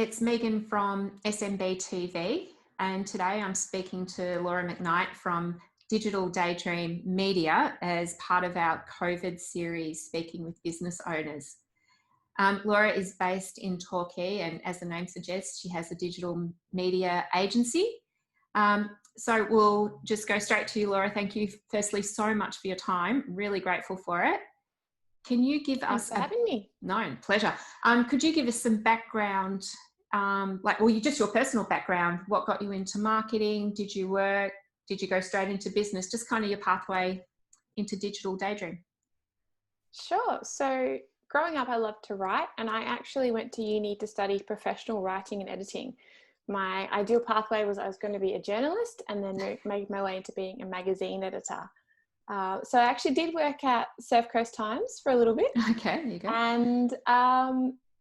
it's Megan from SMB TV, and today I'm speaking to Laura McKnight from Digital Daydream Media as part of our COVID series, Speaking with Business Owners. Laura is based in Torquay, and as the name suggests, she has a digital media agency. So we'll just go straight to you, Laura. Thank you firstly so much for your time. Really grateful for it. Can you give us having me? No, pleasure. Could you give us some background, just your personal background? What got you into marketing? Did you work? Did you go straight into business? Just kind of your pathway into Digital Daydream. Sure. So growing up, I loved to write, and I actually went to uni to study professional writing and editing. My ideal pathway was I was going to be a journalist and then make my way into being a magazine editor. So I actually did work at Surf Coast Times for a little bit. Okay, there you go. And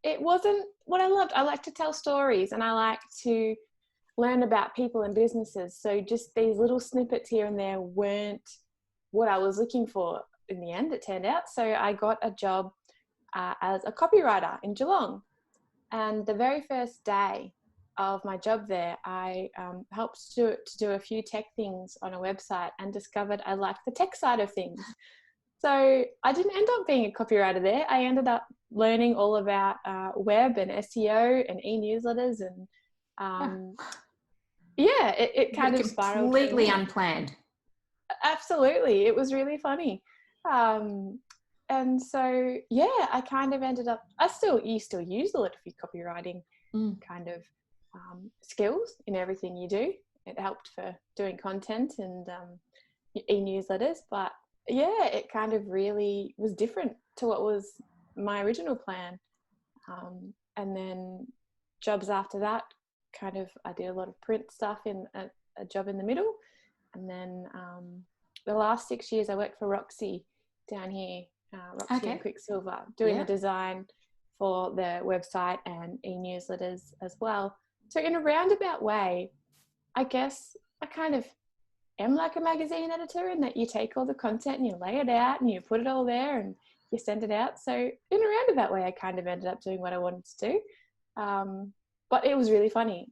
it wasn't what I loved. I like to tell stories and I like to learn about people and businesses. So just these little snippets here and there weren't what I was looking for in the end, it turned out. So I got a job as a copywriter in Geelong. And the very first day of my job there, I helped to do a few tech things on a website and discovered I liked the tech side of things. So I didn't end up being a copywriter there. I ended up learning all about web and SEO and e-newsletters and it kind of spiraled. Completely unplanned. Absolutely. It was really funny. And so, I kind of ended up, you still use a lot of your copywriting kind of skills in everything you do. It helped for doing content and e-newsletters, but it kind of really was different to what was my original plan. And then jobs after that, I did a lot of print stuff in a job in the middle. And then the last 6 years I worked for Roxy down here, Roxy and Quicksilver, doing the design for the website and e-newsletters as well. So in a roundabout way, I guess I kind of am like a magazine editor in that you take all the content and you lay it out and you put it all there and you send it out. So in a roundabout way, I kind of ended up doing what I wanted to do. But it was really funny.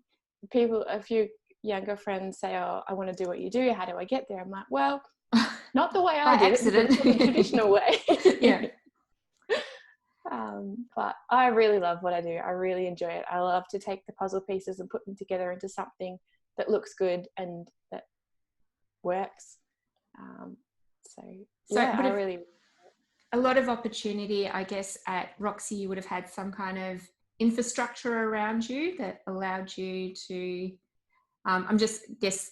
A few younger friends say, "Oh, I want to do what you do. How do I get there?" I'm like, well, not the way I did accident. it, the traditional way. Yeah. But I really love what I do. I really enjoy it. I love to take the puzzle pieces and put them together into something that looks good and that works. A lot of opportunity, I guess, at Roxy. You would have had some kind of infrastructure around you that allowed you to. I'm just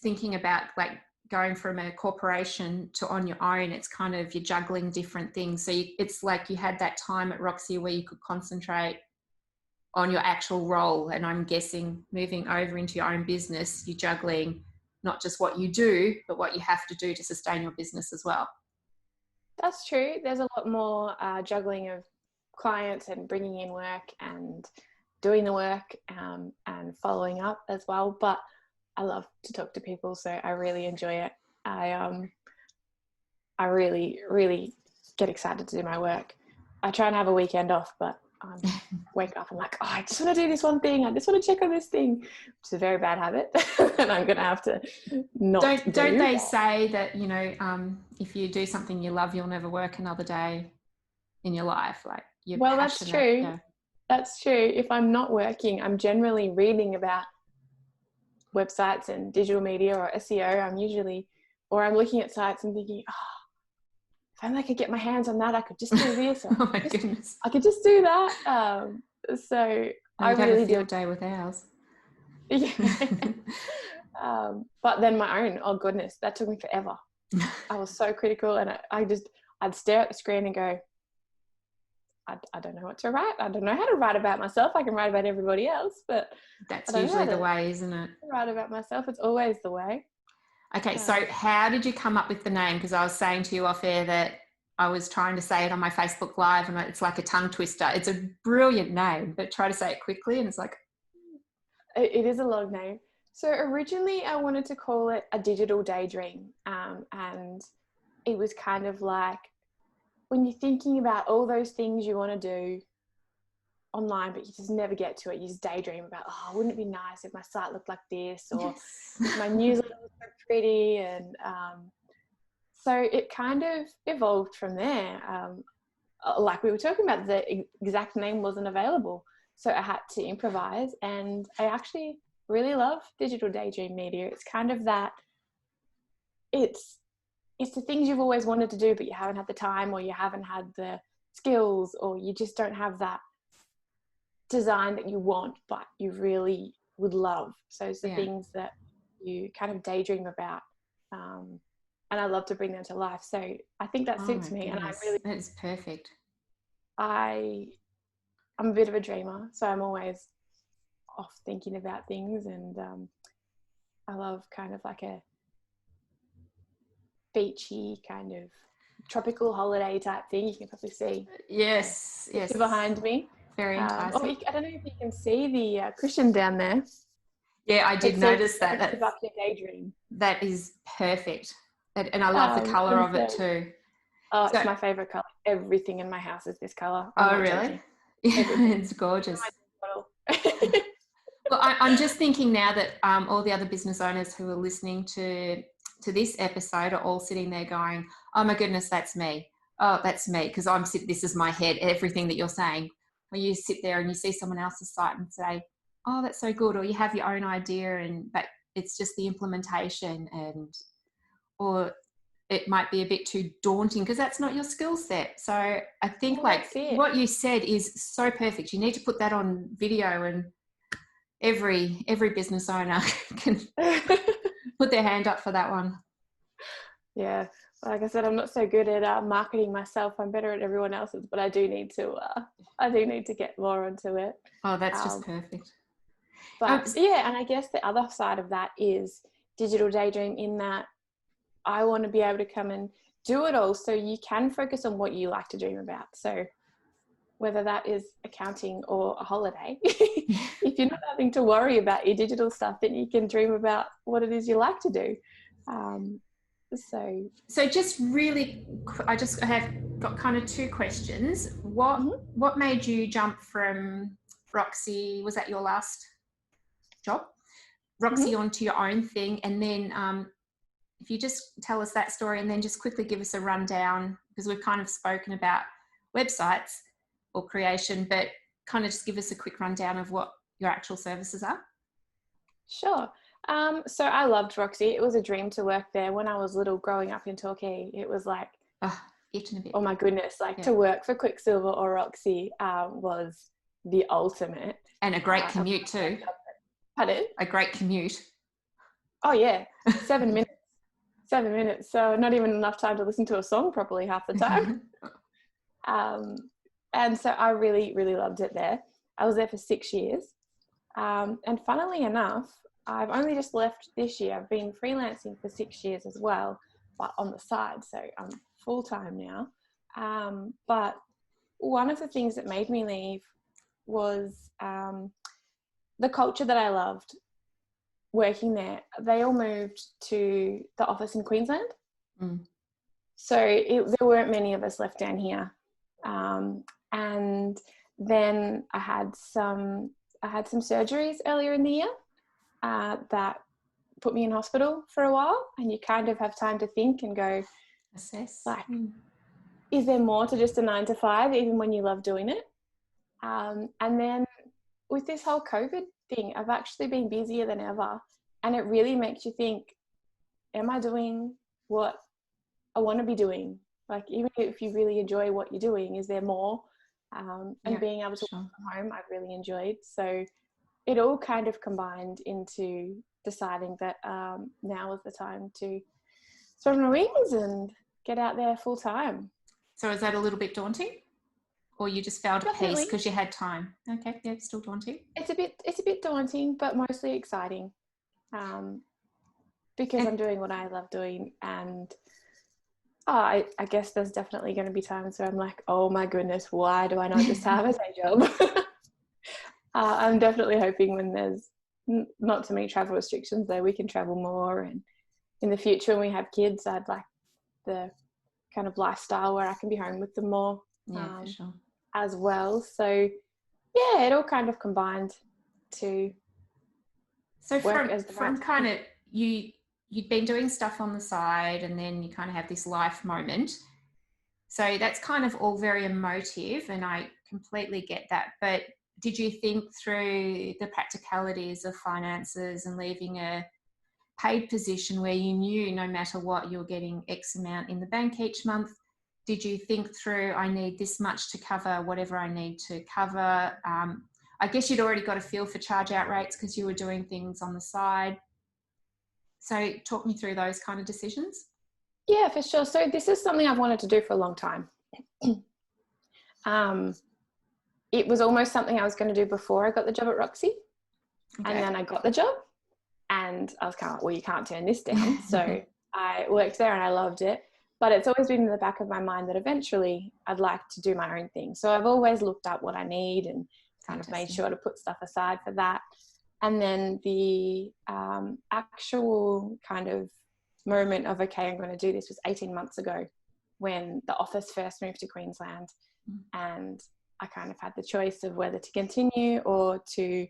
thinking about like going from a corporation to on your own. It's kind of you're juggling different things. So it's like you had that time at Roxy where you could concentrate on your actual role. And I'm guessing moving over into your own business, you're juggling not just what you do, but what you have to do to sustain your business as well. That's true. There's a lot more juggling of clients and bringing in work and doing the work and following up as well. But I love to talk to people, so I really enjoy it. I really, really get excited to do my work. I try and have a weekend off, but wake up and like, oh, I just want to do this one thing. I just want to check on this thing, which is a very bad habit, and I'm going to have to not. Don't they say that if you do something you love, you'll never work another day in your life? Like that's true. Yeah. That's true. If I'm not working, I'm generally reading about websites and digital media or SEO. I'm looking at sites and thinking, if only I could get my hands on that, I could just do this. Oh my goodness. I could just do that. So I really have a field day with ours. Yeah. But then my own, oh goodness, that took me forever. I was so critical, and I'd stare at the screen and go, I don't know what to write. I don't know how to write about myself. I can write about everybody else, but that's usually the way, isn't it? Write about myself. It's always the way. Okay, so how did you come up with the name? Because I was saying to you off air that I was trying to say it on my Facebook Live, and it's like a tongue twister. It's a brilliant name, but try to say it quickly, and it's like... It is a long name. So originally I wanted to call it a Digital Daydream, and it was kind of like, when you're thinking about all those things you want to do, online, but you just never get to it. You just daydream about, oh, wouldn't it be nice if my site looked like this, or if my newsletter was so pretty. And so it kind of evolved from there. Like we were talking about, the exact name wasn't available, so I had to improvise. And I actually really love Digital Daydream Media. It's kind of that, it's the things you've always wanted to do, but you haven't had the time, or you haven't had the skills, or you just don't have that design that you want, but you really would love. So it's the things that you kind of daydream about. And I love to bring them to life. So I think that suits me. Goodness. And that is perfect. I'm a bit of a dreamer, so I'm always off thinking about things. And I love kind of like a beachy kind of tropical holiday type thing. You can probably see. Yes. Behind me. Very enticing. I don't know if you can see the cushion down there. Yeah, I did notice that. That's up your daydream. That is perfect. And I love the colour of it too. Oh, it's my favourite colour. Everything in my house is this colour. Oh, really? Yeah, it's gorgeous. Well, I'm just thinking now that all the other business owners who are listening to this episode are all sitting there going, oh my goodness, that's me. Oh, that's me. Because this is my head, everything that you're saying. Or you sit there and you see someone else's site and say, oh, that's so good. Or you have your own idea, but it's just the implementation, or it might be a bit too daunting because that's not your skill set. So I think what you said is so perfect. You need to put that on video, and every business owner can put their hand up for that one. Yeah. Like I said, I'm not so good at marketing myself. I'm better at everyone else's, but I do need to get more onto it. Oh, that's just perfect. But and I guess the other side of that is Digital Daydream, in that I want to be able to come and do it all, so you can focus on what you like to dream about. So whether that is accounting or a holiday, if you're not having to worry about your digital stuff, then you can dream about what it is you like to do. So just really, I have got kind of two questions. What made you jump from Roxy? Was that your last job? Roxy onto your own thing, and then if you just tell us that story, and then just quickly give us a rundown, because we've kind of spoken about websites or creation, but kind of just give us a quick rundown of what your actual services are. Sure. So I loved Roxy. It was a dream to work there. When I was little, growing up in Torquay, it was like, oh my goodness, to work for Quicksilver or Roxy was the ultimate. And a great commute too. Pardon? A great commute. Oh yeah, 7 minutes. 7 minutes. So not even enough time to listen to a song properly half the time. And so I really, really loved it there. I was there for 6 years. And funnily enough, I've only just left this year. I've been freelancing for 6 years as well, but on the side. So I'm full-time now. But one of the things that made me leave was the culture that I loved working there. They all moved to the office in Queensland. So there weren't many of us left down here. And then I had some surgeries earlier in the year that put me in hospital for a while, and you kind of have time to think and go, assess, is there more to just a 9 to 5, even when you love doing it? And then with this whole COVID thing, I've actually been busier than ever, and it really makes you think, am I doing what I want to be doing? Like, even if you really enjoy what you're doing, is there more? And being able to work from home, I've really enjoyed. So it all kind of combined into deciding that now is the time to spread my wings and get out there full time. So is that a little bit daunting? Or you just felt at peace because you had time? Okay, yeah, it's still daunting. It's a bit daunting, but mostly exciting, because I'm doing what I love doing. And I guess there's definitely going to be times where I'm like, oh my goodness, why do I not just have a day job? I'm definitely hoping when there's not too many travel restrictions, though, we can travel more. And in the future, when we have kids, I'd like the kind of lifestyle where I can be home with them more. For sure. As well. So yeah, it all kind of combined to So work as the from right kind time. of you'd been doing stuff on the side, and then you kind of have this life moment. So that's kind of all very emotive, and I completely get that. But did you think through the practicalities of finances and leaving a paid position where you knew no matter what you're getting X amount in the bank each month? Did you think through, I need this much to cover whatever I need to cover? I guess you'd already got a feel for charge out rates because you were doing things on the side. So talk me through those kind of decisions. Yeah, for sure. So this is something I've wanted to do for a long time. It was almost something I was going to do before I got the job at Roxy. Okay. And then I got the job and I was kind of like, well, you can't turn this down. So I worked there and I loved it. But it's always been in the back of my mind that eventually I'd like to do my own thing. So I've always looked up what I need and kind of made sure to put stuff aside for that. And then the actual kind of moment of, okay, I'm going to do this was 18 months ago when the office first moved to Queensland. And I kind of had the choice of whether to continue or to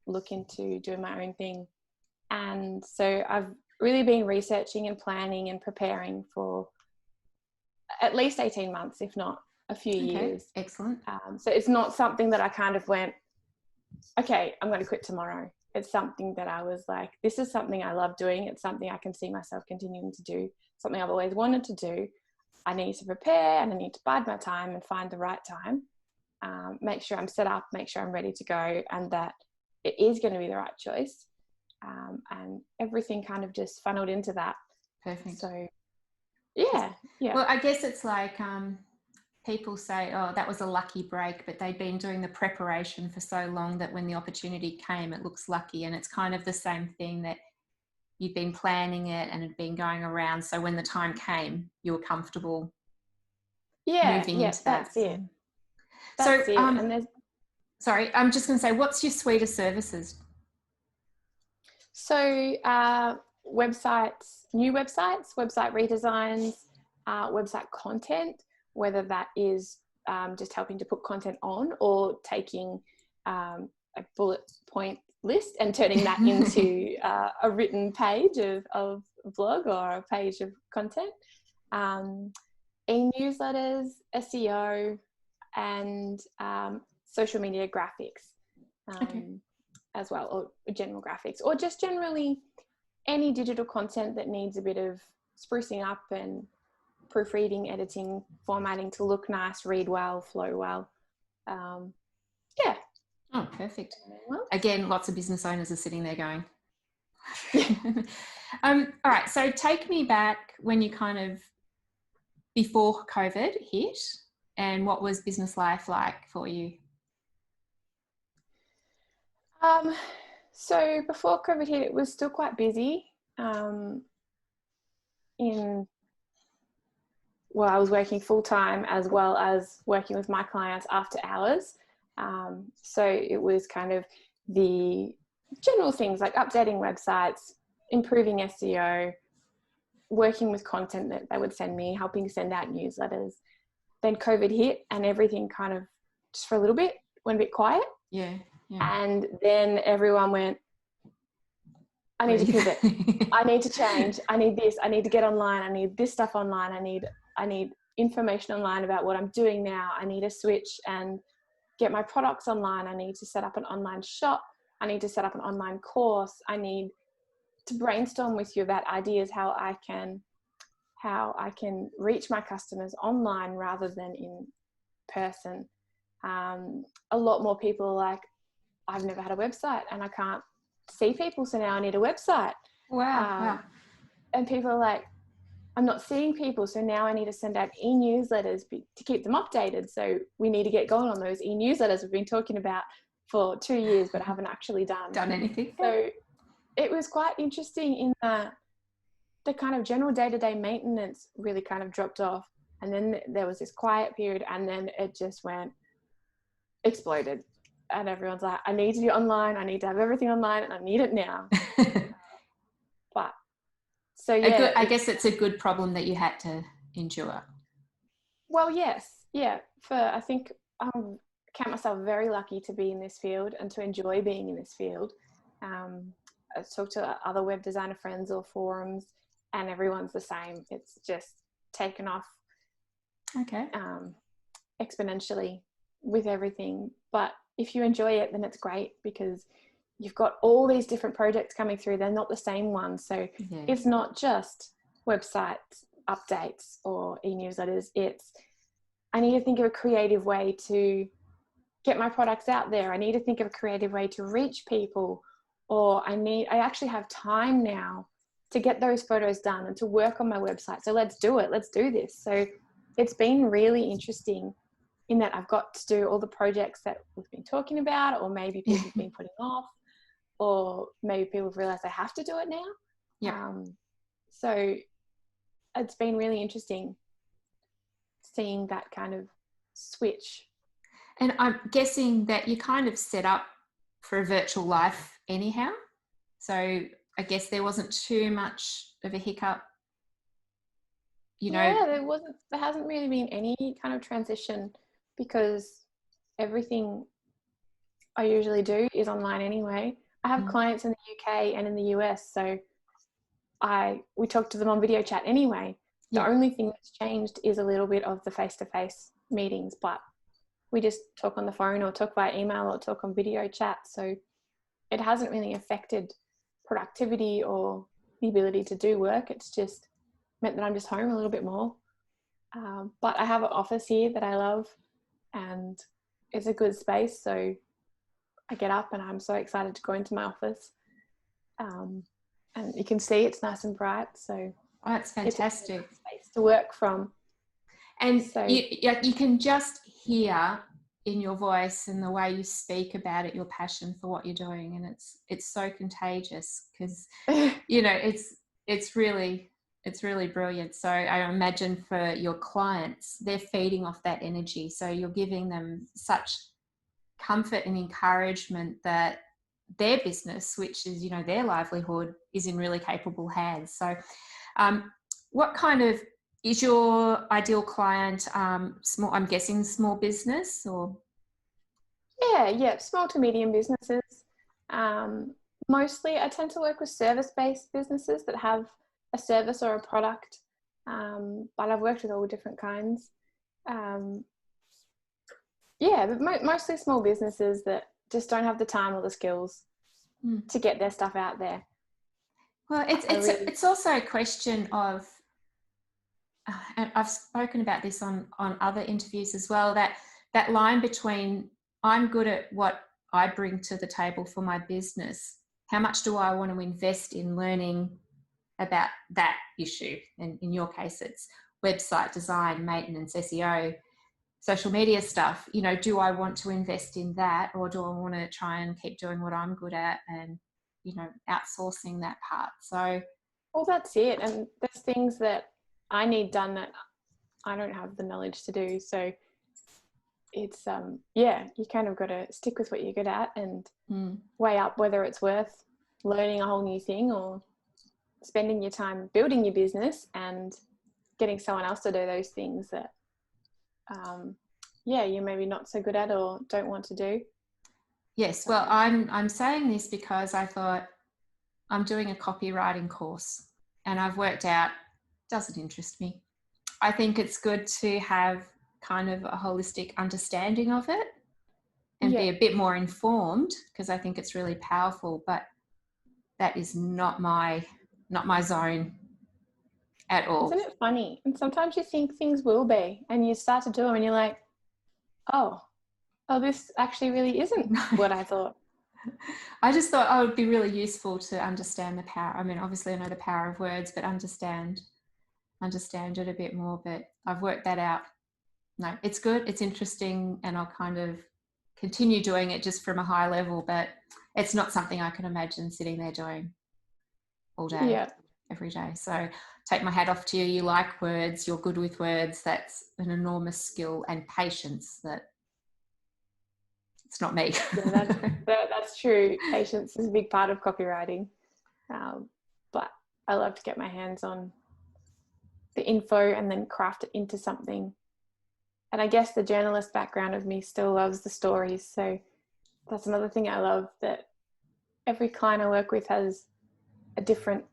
look into doing my own thing. And so I've really been researching and planning and preparing for at least 18 months, if not a few years. Excellent. So it's not something that I kind of went, okay, I'm going to quit tomorrow. It's something that I was like, this is something I love doing. It's something I can see myself continuing to do, something I've always wanted to do. I need to prepare and I need to bide my time and find the right time, make sure I'm set up, make sure I'm ready to go, and that it is going to be the right choice. And everything kind of just funneled into that. Perfect. So, yeah. Well, I guess it's like people say, oh, that was a lucky break, but they'd been doing the preparation for so long that when the opportunity came, it looks lucky. And it's kind of the same thing, that you've been planning it and had been going around. So when the time came, you were comfortable moving into that. That's it. That's it. And there's... Sorry, I'm just going to say, what's your suite of services? So websites, new websites, website redesigns, website content, whether that is just helping to put content on or taking a bullet point list and turning that into a written page of a blog or a page of content, e-newsletters, SEO, and social media graphics. As well, or general graphics, or just generally any digital content that needs a bit of sprucing up and proofreading, editing, formatting to look nice, read well, flow well. Yeah. Oh, perfect. Well, again, lots of business owners are sitting there going, all right, so take me back when you kind of, before COVID hit, and what was business life like for you? So before COVID hit, it was still quite busy. I was working full time as well as working with my clients after hours. So it was kind of the general things like updating websites, improving SEO, working with content that they would send me, helping send out newsletters. Then COVID hit and everything kind of just for a little bit went a bit quiet. Yeah. And then everyone went, I need to pivot. I need to change. I need this. I need to get online. I need this stuff online. I need information online about what I'm doing now. I need to switch and get my products online. I need to set up an online shop. I need to set up an online course. I need to brainstorm with you about ideas how I can reach my customers online rather than in person. A lot more people are like, I've never had a website and I can't see people, so now I need a website. Wow. And people are like, I'm not seeing people, so now I need to send out e-newsletters to keep them updated. So we need to get going on those e-newsletters we've been talking about for 2 years but haven't actually done anything. So it was quite interesting in that the kind of general day-to-day maintenance really kind of dropped off, and then there was this quiet period, and then it just exploded. And everyone's like, I need to be online. I need to have everything online and I need it now. But so, yeah. I guess it's a good problem that you had to endure. Well, yes. Yeah. I think count myself very lucky to be in this field and to enjoy being in this field. I talk to other web designer friends or forums, and everyone's the same. It's just taken off exponentially with everything. But if you enjoy it, then it's great, because you've got all these different projects coming through. They're not the same ones. So it's not just websites, updates, or e-newsletters. It's, I need to think of a creative way to get my products out there. I need to think of a creative way to reach people, or I actually have time now to get those photos done and to work on my website. So let's do it. Let's do this. So it's been really interesting in that I've got to do all the projects that we've been talking about, or maybe people have been putting off, or maybe people have realized they have to do it now. Yeah. So it's been really interesting seeing that kind of switch. And I'm guessing that you kind of set up for a virtual life anyhow. So I guess there wasn't too much of a hiccup, you know. Yeah, there hasn't really been any kind of transition, because everything I usually do is online anyway. I have clients in the UK and in the US, so we talk to them on video chat anyway. The only thing that's changed is a little bit of the face-to-face meetings, but we just talk on the phone or talk via email or talk on video chat. So it hasn't really affected productivity or the ability to do work. It's just meant that I'm just home a little bit more. But I have an office here that I love, and it's a good space. So I get up and I'm so excited to go into my office. And you can see it's nice and bright. So that's fantastic. It's a space to work from. And so you can just hear in your voice and the way you speak about it, your passion for what you're doing. And it's so contagious, because, you know, it's really brilliant. So I imagine for your clients, they're feeding off that energy. So you're giving them such comfort and encouragement that their business, which is, you know, their livelihood, is in really capable hands. So what kind of is your ideal client? Small, I'm guessing small business, or? Yeah, small to medium businesses. Mostly I tend to work with service-based businesses that have a service or a product, but I've worked with all different kinds. But mostly small businesses that just don't have the time or the skills to get their stuff out there. Well, it's also a question of, and I've spoken about this on other interviews as well, that line between I'm good at what I bring to the table for my business, how much do I want to invest in learning about that issue? And in your case, it's website design, maintenance, SEO, social media stuff. You know, do I want to invest in that, or do I want to try and keep doing what I'm good at and, you know, outsourcing that part? So, well, that's it. And there's things that I need done that I don't have the knowledge to do. So it's you kind of got to stick with what you're good at and weigh up whether it's worth learning a whole new thing or spending your time building your business and getting someone else to do those things that you're maybe not so good at or don't want to do. Yes, well, I'm saying this because I thought I'm doing a copywriting course, and I've worked out it doesn't interest me. I think it's good to have kind of a holistic understanding of it and be a bit more informed, because I think it's really powerful, but that is not my zone at all. Isn't it funny? And sometimes you think things will be, and you start to do them and you're like, oh, this actually really isn't what I thought. I just thought it would be really useful to understand the power. I mean, obviously I know the power of words, but understand it a bit more. But I've worked that out. No, it's good. It's interesting. And I'll kind of continue doing it just from a high level, but it's not something I can imagine sitting there doing all day, every day. So take my hat off to you. You like words. You're good with words. That's an enormous skill and patience that it's not me. That's true. Patience is a big part of copywriting. But I love to get my hands on the info and then craft it into something And I guess the journalist background of me still loves the stories. So that's another thing I love, that every client I work with has a different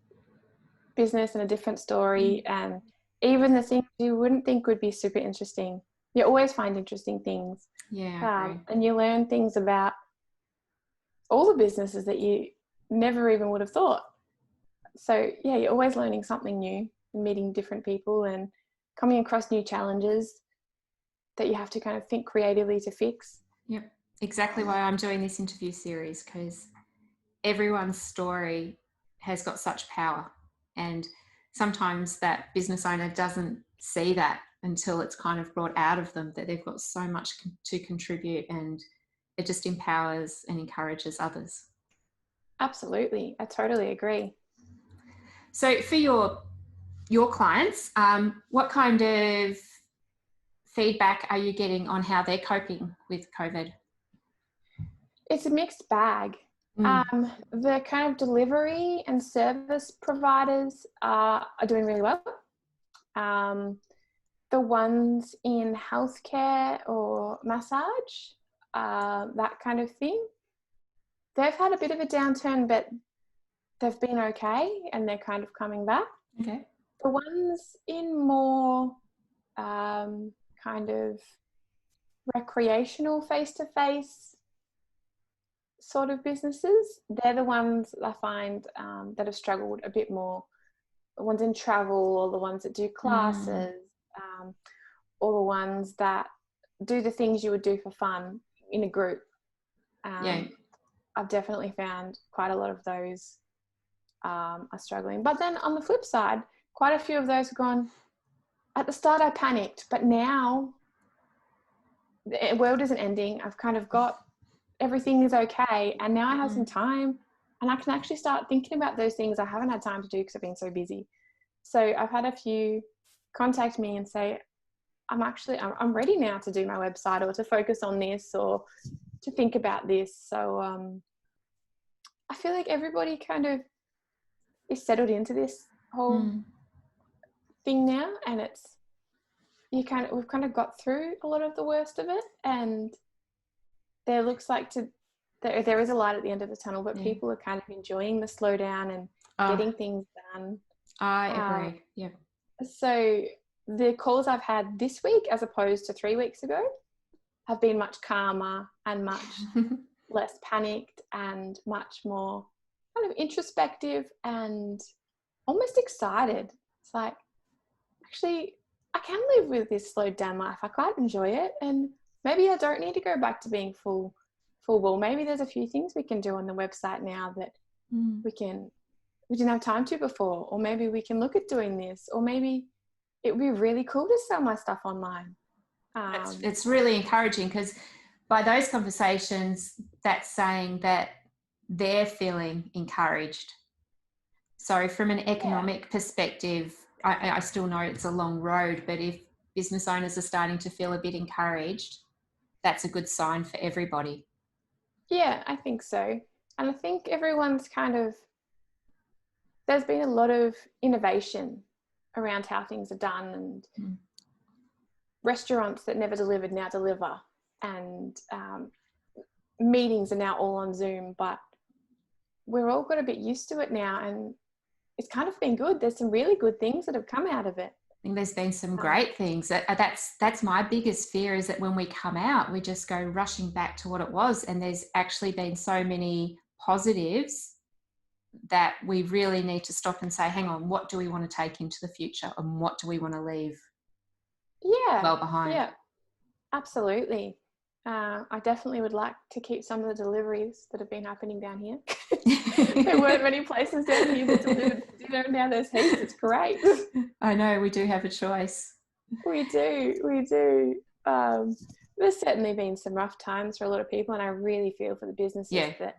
business and a different story. And even the things you wouldn't think would be super interesting, you always find interesting things. Yeah, I agree. And you learn things about all the businesses that you never even would have thought. So yeah, you're always learning something new and meeting different people and coming across new challenges that you have to kind of think creatively to fix. Yep, exactly why I'm doing this interview series, because everyone's story has got such power, and sometimes that business owner doesn't see that until it's kind of brought out of them, that they've got so much to contribute, and it just empowers and encourages others. Absolutely, I totally agree. So for your clients, what kind of feedback are you getting on how they're coping with COVID? It's a mixed bag. The kind of delivery and service providers are doing really well. The ones in healthcare or massage, that kind of thing, they've had a bit of a downturn, but they've been okay and they're kind of coming back. Okay. The ones in more kind of recreational face-to-face sort of businesses, they're the ones I find that have struggled a bit more. The ones in travel, or the ones that do classes, or the ones that do the things you would do for fun in a group. I've definitely found quite a lot of those are struggling. But then on the flip side, quite a few of those have gone, at the start I panicked, but now the world isn't ending. I've kind of got, everything is okay, and now I have some time and I can actually start thinking about those things I haven't had time to do because I've been so busy. So I've had a few contact me and say, I'm ready now to do my website, or to focus on this, or to think about this. So I feel like everybody kind of is settled into this whole thing now, and we've kind of got through a lot of the worst of it, and there looks like there is a light at the end of the tunnel, but people are kind of enjoying the slowdown and getting things done. I agree. Yeah. So the calls I've had this week, as opposed to 3 weeks ago, have been much calmer and much less panicked and much more kind of introspective and almost excited. It's like, actually, I can live with this slowed down life. I quite enjoy it, and maybe I don't need to go back to being full ball. Maybe there's a few things we can do on the website now that we didn't have time to before, or maybe we can look at doing this, or maybe it would be really cool to sell my stuff online. It's really encouraging, because by those conversations, that's saying that they're feeling encouraged. So from an economic perspective, I still know it's a long road, but if business owners are starting to feel a bit encouraged, that's a good sign for everybody. Yeah, I think so. And I think everyone's there's been a lot of innovation around how things are done, and restaurants that never delivered now deliver, and meetings are now all on Zoom, but we're all got a bit used to it now, and it's kind of been good. There's some really good things that have come out of it. I think there's been some great things. That's my biggest fear, is that when we come out, we just go rushing back to what it was. And there's actually been so many positives that we really need to stop and say, hang on, what do we want to take into the future, and what do we want to leave well behind? Yeah, absolutely. I definitely would like to keep some of the deliveries that have been happening down here. There weren't many places down here that delivered. Now there's heaps. It's great. I know, we do have a choice. We do. There's certainly been some rough times for a lot of people, and I really feel for the businesses that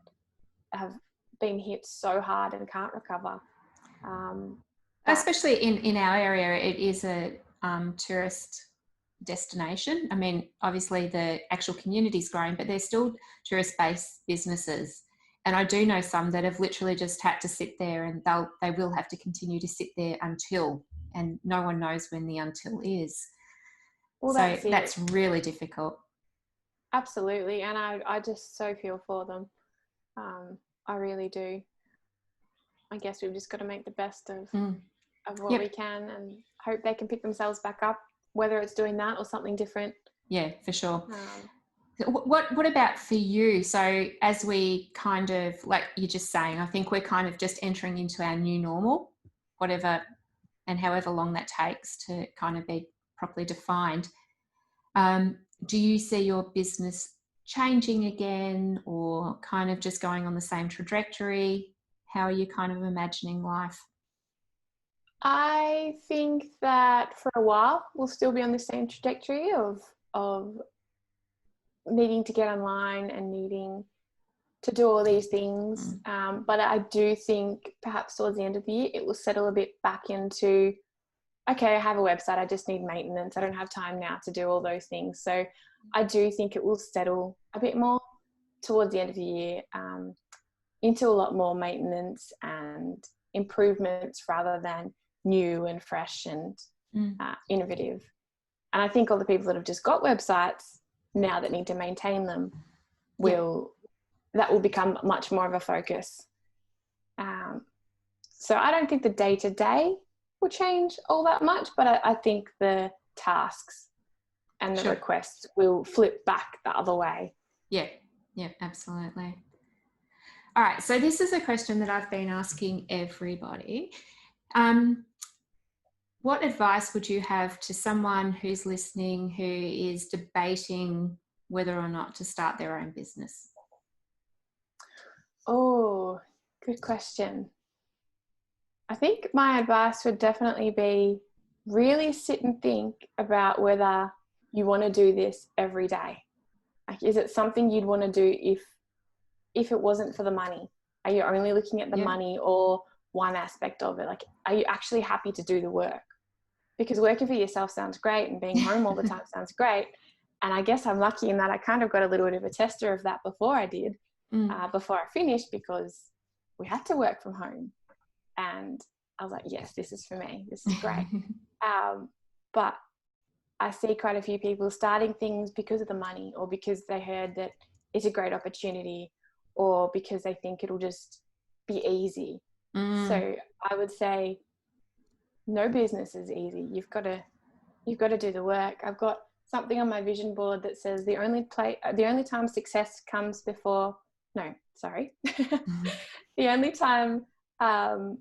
have been hit so hard and can't recover. Especially in our area, it is a tourist destination. I mean, obviously the actual community's growing, but they're still tourist-based businesses. And I do know some that have literally just had to sit there, and they will have to continue to sit there until, and no one knows when the until is. Well, So that's it. that's really difficult. Absolutely. And I just so feel for them. I really do. I guess we've just got to make the best of what Yep. we can and hope they can pick themselves back up, whether it's doing that or something different. Yeah, for sure. What about for you? So as we kind of, like you're just saying, I think we're kind of just entering into our new normal, whatever and however long that takes to kind of be properly defined. Do you see your business changing again, or kind of just going on the same trajectory? How are you kind of imagining life? I think that for a while we'll still be on the same trajectory of needing to get online and needing to do all these things. But I do think perhaps towards the end of the year it will settle a bit back into, okay, I have a website, I just need maintenance, I don't have time now to do all those things. So I do think it will settle a bit more towards the end of the year into a lot more maintenance and improvements rather than new and fresh and innovative. And I think all the people that have just got websites now that need to maintain them that will become much more of a focus. So I don't think the day-to-day will change all that much, but I think the tasks and the requests will flip back the other way. Yeah, absolutely. All right, so this is a question that I've been asking everybody. What advice would you have to someone who's listening who is debating whether or not to start their own business? Oh, good question. I think my advice would definitely be really sit and think about whether you want to do this every day. Like, is it something you'd want to do if it wasn't for the money? Are you only looking at the money or one aspect of it? Like, are you actually happy to do the work? Because working for yourself sounds great and being home all the time sounds great. And I guess I'm lucky in that I kind of got a little bit of a tester of that before I did, before I finished, because we had to work from home. And I was like, yes, this is for me. This is great. But I see quite a few people starting things because of the money, or because they heard that it's a great opportunity, or because they think it'll just be easy. So I would say no business is easy. You've got to do the work. I've got something on my vision board that says the only time success comes before, no, sorry. The only time, oh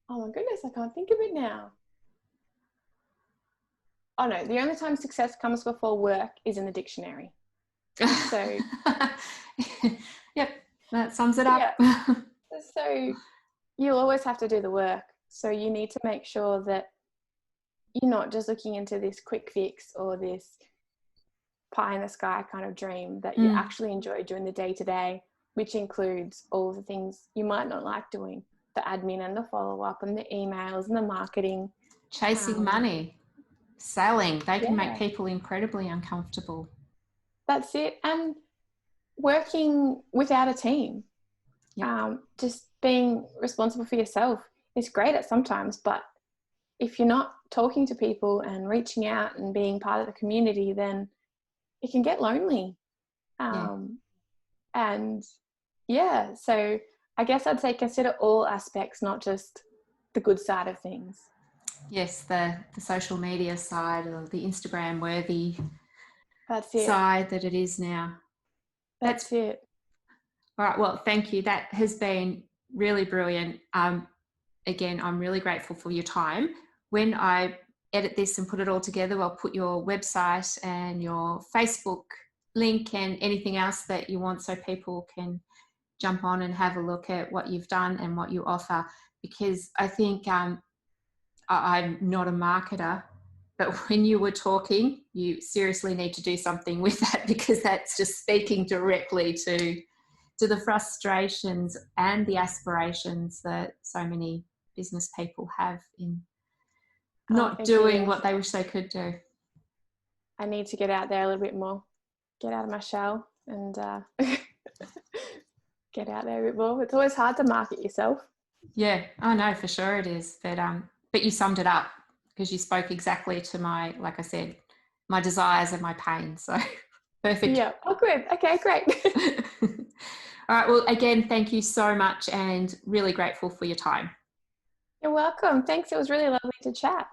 my goodness, I can't think of it now. Oh no, the only time success comes before work is in the dictionary. So yep, that sums it up. Yeah. So you'll always have to do the work. So you need to make sure that you're not just looking into this quick fix or this pie in the sky kind of dream, that you actually enjoy doing the day-to-day, which includes all the things you might not like doing, the admin and the follow-up and the emails and the marketing. Chasing money, selling, they can make people incredibly uncomfortable. That's it. And working without a team, just being responsible for yourself is great at sometimes, but if you're not talking to people and reaching out and being part of the community, then it can get lonely. And so I guess I'd say consider all aspects, not just the good side of things. Yes, the social media side, or the Instagram worthy side that it is now. That's it. All right, well, thank you. That has been really brilliant. Again, I'm really grateful for your time. When I edit this and put it all together, I'll put your website and your Facebook link and anything else that you want, so people can jump on and have a look at what you've done and what you offer. Because I think I'm not a marketer, but when you were talking, you seriously need to do something with that, because that's just speaking directly to the frustrations and the aspirations that so many business people have in not doing what they wish they could do. I need to get out there a little bit more, get out of my shell and get out there a bit more. It's always hard to market yourself. Yeah, I know, for sure it is. But you summed it up because you spoke exactly to my, like I said, my desires and my pain. So perfect. Yeah. Oh, good. Okay, great. All right. Well, again, thank you so much and really grateful for your time. You're welcome. Thanks. It was really lovely to chat.